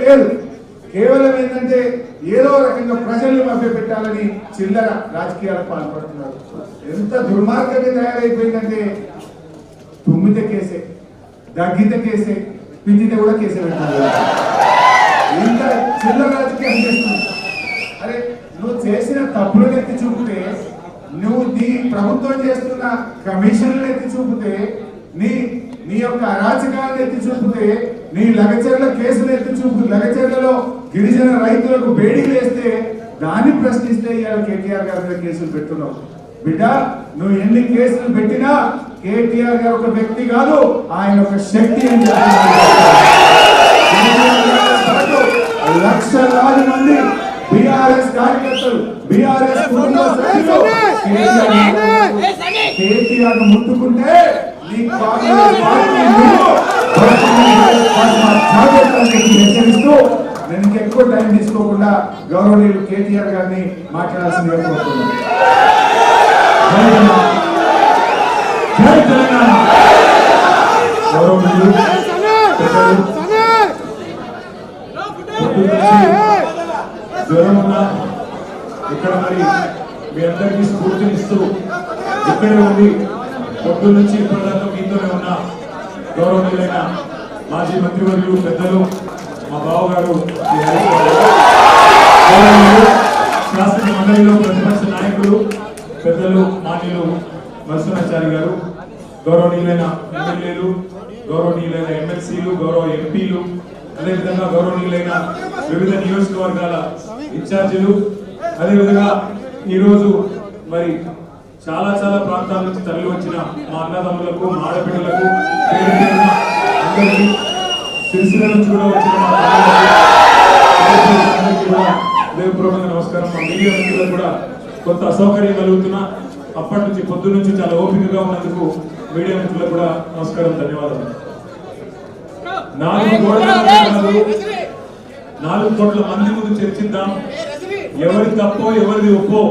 లేదు. కేవలం ఏంటంటే ఏదో రకంగా ప్రజల్ని మభ్యపెట్టాలని చిల్లర రాజకీయాలకు పాల్పడుతున్నారు. ఎంత దుర్మార్గంగా తయారైపోయిందంటే తుమ్మితే కేసే, దగ్గితే కేసే, పిండితే కూడా కేసే పెట్టాలి. ఇంత చిల్లర రాజకీయం చేస్తుంది. అరే నువ్వు చేసిన తప్పులను ఎత్తి చూపితే, నువ్వు నీ ప్రభుత్వం చేస్తున్న కమిషన్లు ఎత్తి చూపితే, నీ యొక్క అరాచకాలను ఎత్తి చూపితే, నీ లగచర్ల కేసులు ఎత్తి చూపు, లగచర్లలో గిరిజన రైతులకు బేడీలు వేస్తే దాన్ని ప్రశ్నిస్తే ఇవాళ కేటీఆర్ గారి మీద కేసులు పెట్టున్నావు. బిడ్డ నువ్వు ఎన్ని కేసులు పెట్టినా కేటీఆర్ గారు ఒక వ్యక్తి కాదు, ఆయన ఒక శక్తి అని లక్షలాది మంది బీఆర్ఎస్ కార్యకర్తలు, బీఆర్ఎస్ కుటుంబ సభ్యులు కేటీఆర్ ముట్టుకుంటే హెచ్చరిస్తూ నేను ఎక్కువ టైం తీసుకోకుండా గౌరవనీయులు కేటీఆర్ గారిని మాట్లాడాల్సిందిగా కోరుతున్నాను. జై తెలంగాణ. గౌరవనీయులు జ్వరం ఉన్నా ఇక్కడ మరి మీ అందరికీ స్ఫూర్తినిస్తూ ఇక్కడే ఉంది పొద్దు నుంచి ఇప్పటిదాకా మీతోనే ఉన్న గౌరవనీయులైన మాజీ మంత్రివర్యులు పెద్దలు మా బావగారు శాసన మండలిలో ప్రతిపక్ష నాయకులు పెద్దలు మాన్యులు నరసింహాచారి గారు, గౌరవనీయులైన ఎమ్మెల్యేలు, గౌరవనీయులైన ఎమ్మెల్సీలు, గౌరవ ఎంపీలు, అదేవిధంగా గౌరవనీయులైన వివిధ నియోజకవర్గాల ఇన్ఛార్జీలు, అదేవిధంగా ఈరోజు మరి చాలా ప్రాంతాల నుంచి తరలి వచ్చిన మా అన్నదమ్ములకు, మా ఆడపిల్లలకు, అందరికీ సిరిసిల్ల నుంచి కూడా వచ్చిన మా అందరికీ కూడా హృదయపూర్వకంగా నమస్కారం. మా మీడియా మిత్రులకు కూడా కొంత అసౌకర్యం కలుగుతున్నా అప్పటి నుంచి పొద్దు నుంచి చాలా ఓపికగా ఉన్నందుకు మీడియా మిత్రులకు కూడా నమస్కారం, ధన్యవాదాలు. 4 కోట్ల మంది ముందు చర్చిద్దాం, ఎవరి తప్పో ఎవరిది ఒప్పో